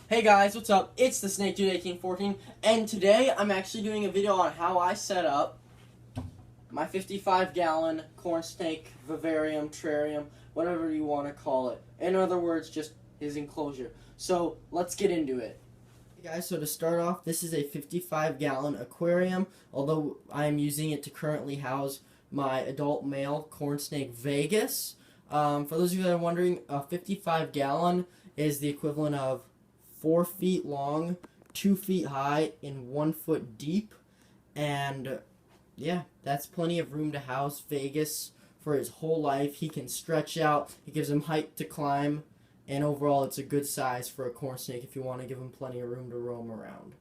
Hey guys, what's up? It's the Snake Dude 1814, and today I'm actually doing a video on how I set up my 55-gallon corn snake vivarium, terrarium, whatever you want to call it. In other words, just his enclosure. So let's get into it. Hey guys, so to start off, this is a 55-gallon aquarium, although I'm using it to currently house my adult male corn snake Vegas. For those of you that are wondering, a 55-gallon is the equivalent of 4 feet long, 2 feet high, and 1 foot deep. And yeah, that's plenty of room to house Vegas for his whole life. He can stretch out, it gives him height to climb, and overall it's a good size for a corn snake if you want to give him plenty of room to roam around.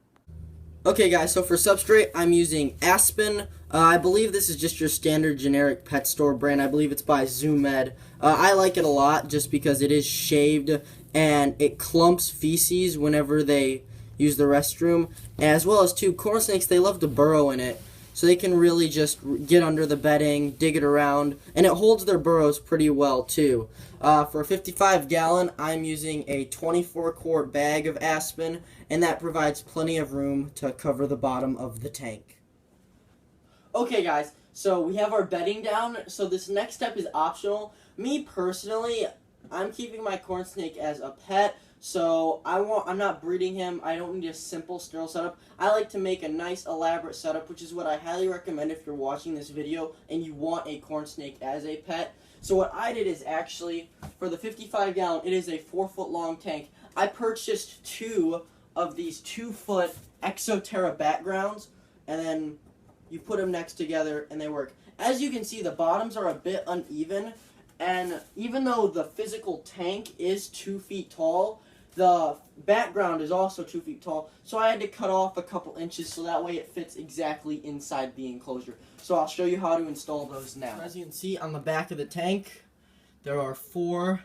Okay guys, so for substrate, I'm using Aspen. I believe this is just your standard generic pet store brand. I believe it's by ZoomEd. I like it a lot just because it is shaved and it clumps feces whenever they use the restroom. As well as too, corn snakes, they love to burrow in it. So they can really just get under the bedding, dig it around, and it holds their burrows pretty well too. For a 55-gallon, I'm using a 24-quart bag of Aspen, and that provides plenty of room to cover the bottom of the tank. Okay guys, so we have our bedding down, so this next step is optional. Me personally, I'm keeping my corn snake as a pet, so I'm not breeding him. I don't need a simple sterile setup. I like to make a nice elaborate setup, which is what I highly recommend if you're watching this video and you want a corn snake as a pet. So what I did is actually, for the 55-gallon, it is a 4-foot long tank. I purchased 2 of these 2-foot Exoterra backgrounds, and then you put them next together and they work. As you can see, the bottoms are a bit uneven, and even though the physical tank is 2 feet tall, the background is also 2 feet tall, so I had to cut off a couple inches so that way it fits exactly inside the enclosure. So I'll show you how to install those now. As you can see on the back of the tank, there are 4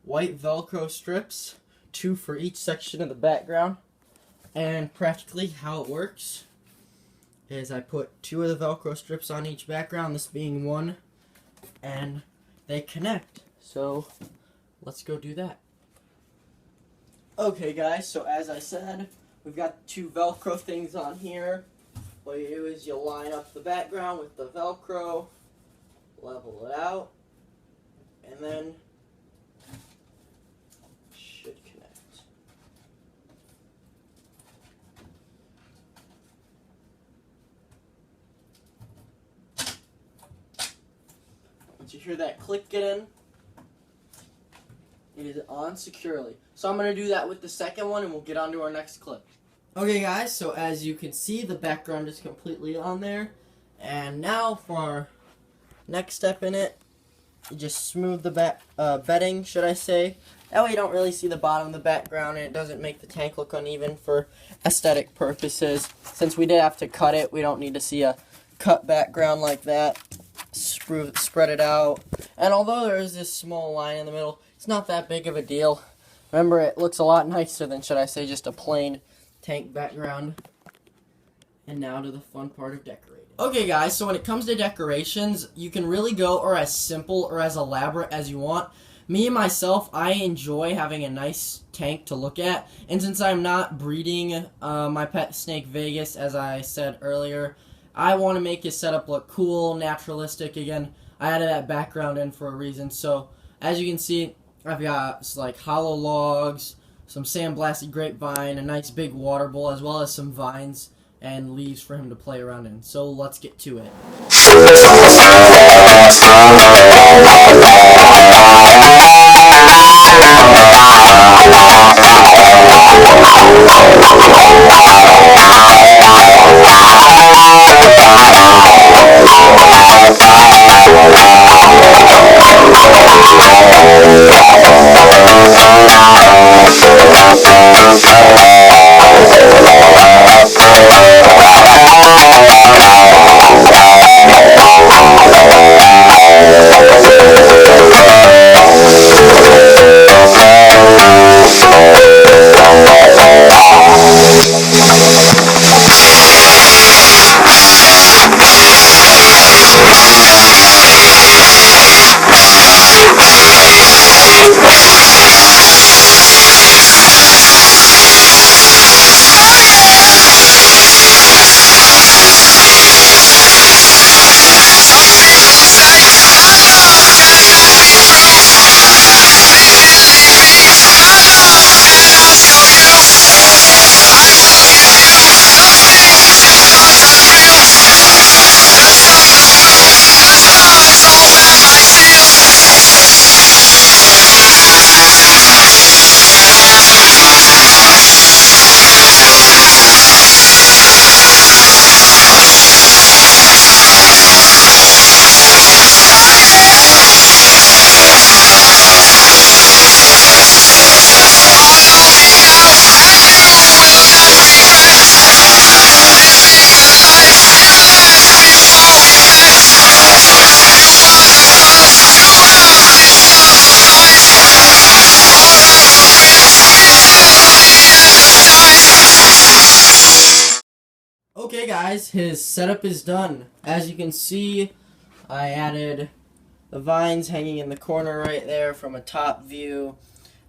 white Velcro strips, 2 for each section of the background. And practically how it works is I put 2 of the Velcro strips on each background, this being 1, and they connect. So let's go do that. Okay guys, so as I said, we've got 2 Velcro things on here. What you do is you line up the background with the Velcro, level it out, and then it should connect. Once you hear that click get in, it is on securely. So I'm going to do that with the second one and we'll get on to our next clip. Okay guys, so as you can see, the background is completely on there. And now for our next step in it, you just smooth the bedding, should I say. That way you don't really see the bottom of the background and it doesn't make the tank look uneven for aesthetic purposes. Since we did have to cut it, we don't need to see a cut background like that. Spread it out. And although there is this small line in the middle, it's not that big of a deal. Remember, it looks a lot nicer than, should I say, just a plain tank background. And now to the fun part of decorating. Okay guys, so when it comes to decorations, you can really go or as simple or as elaborate as you want. Me and myself, I enjoy having a nice tank to look at. And since I'm not breeding my pet snake Vegas, as I said earlier, I want to make his setup look cool, naturalistic. Again, I added that background in for a reason. So as you can see, I've got like hollow logs, some sandblasted grapevine, a nice big water bowl, as well as some vines and leaves for him to play around in. So let's get to it. guys, his setup is done. As you can see, I added the vines hanging in the corner right there from a top view.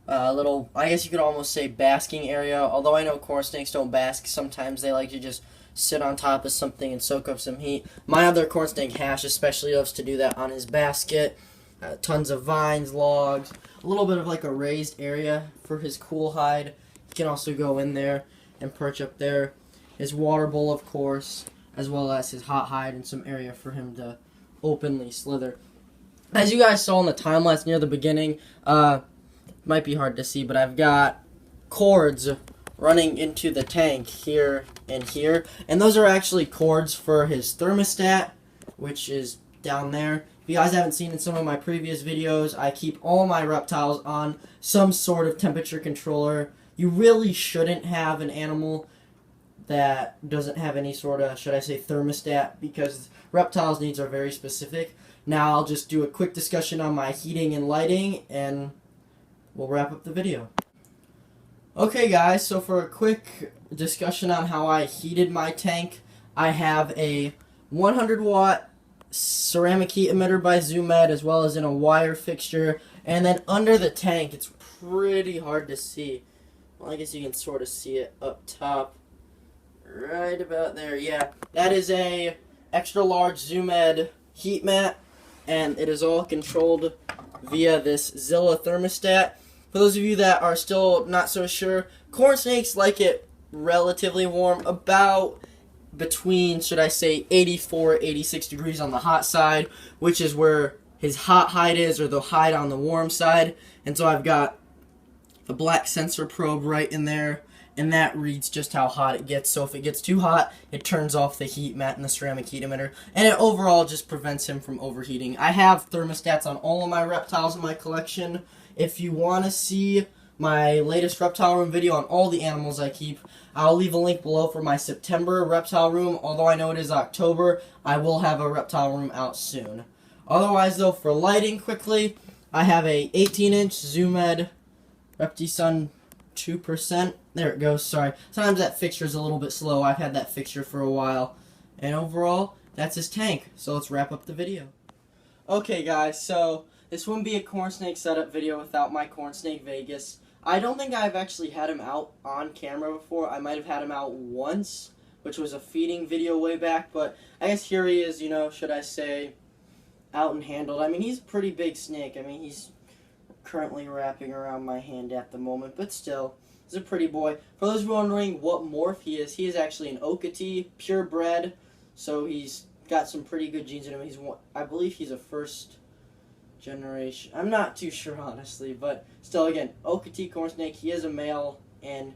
A little, I guess you could almost say basking area, although I know corn snakes don't bask. Sometimes they like to just sit on top of something and soak up some heat. My other corn snake, Hash, especially loves to do that on his basket. Tons of vines, logs, a little bit of like a raised area for his cool hide. He can also go in there and perch up there. His water bowl, of course, as well as his hot hide and some area for him to openly slither. As you guys saw in the time lapse near the beginning, might be hard to see, but I've got cords running into the tank here and here, and those are actually cords for his thermostat, which is down there. If you guys haven't seen in some of my previous videos, I keep all my reptiles on some sort of temperature controller. You really shouldn't have an animal that doesn't have any sort of, should I say, thermostat, because reptiles' needs are very specific. Now I'll just do a quick discussion on my heating and lighting, and we'll wrap up the video. Okay guys, so for a quick discussion on how I heated my tank, I have a 100 watt ceramic heat emitter by Zoomed, as well as in a wire fixture, and then under the tank, it's pretty hard to see. Well, I guess you can sort of see it up top, right about there. Yeah, that is a extra large Zoomed heat mat, and it is all controlled via this Zilla thermostat. For those of you that are still not so sure, corn snakes like it relatively warm, about between, should I say, 84, 86 degrees on the hot side, which is where his hot hide is, or the hide on the warm side. And so I've got the black sensor probe right in there, and that reads just how hot it gets. So if it gets too hot, it turns off the heat mat and the ceramic heat emitter, and it overall just prevents him from overheating. I have thermostats on all of my reptiles in my collection. If you want to see my latest reptile room video on all the animals I keep, I'll leave a link below for my September reptile room. Although I know it is October, I will have a reptile room out soon. Otherwise though, for lighting quickly, I have a 18-inch Zoomed ReptiSun 2%. There it goes, sorry. Sometimes that fixture is a little bit slow. I've had that fixture for a while. And overall, that's his tank. So let's wrap up the video. Okay guys, so this wouldn't be a corn snake setup video without my corn snake Vegas. I don't think I've actually had him out on camera before. I might have had him out once, which was a feeding video way back, but I guess here he is, you know, should I say, out and handled. I mean, he's a pretty big snake. I mean, he's currently wrapping around my hand at the moment, but still, he's a pretty boy. For those of you wondering what morph he is actually an Okatee, purebred, so he's got some pretty good genes in him. I believe he's a first generation. I'm not too sure, honestly, but still, again, Okatee corn snake. He is a male, and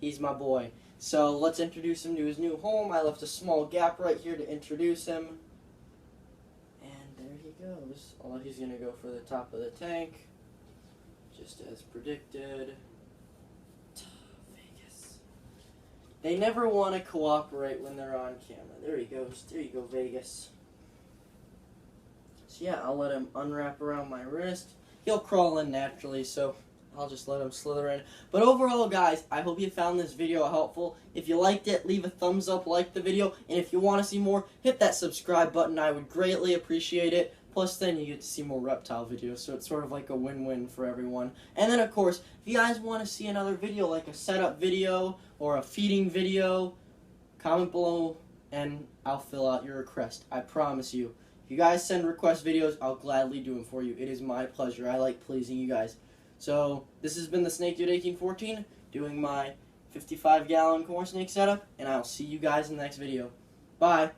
he's my boy. So let's introduce him to his new home. I left a small gap right here to introduce him, and there he goes. Although he's gonna go for the top of the tank, just as predicted. Vegas. They never want to cooperate when they're on camera. There he goes. There you go, Vegas. So yeah, I'll let him unwrap around my wrist. He'll crawl in naturally, so I'll just let him slither in. But overall, guys, I hope you found this video helpful. If you liked it, leave a thumbs up, like the video, and if you want to see more, hit that subscribe button. I would greatly appreciate it. Plus, then you get to see more reptile videos, so it's sort of like a win-win for everyone. And then, of course, if you guys want to see another video, like a setup video or a feeding video, comment below, and I'll fill out your request. I promise you. If you guys send request videos, I'll gladly do them for you. It is my pleasure. I like pleasing you guys. So, this has been the Snake Dude 1814, doing my 55-gallon corn snake setup, and I'll see you guys in the next video. Bye!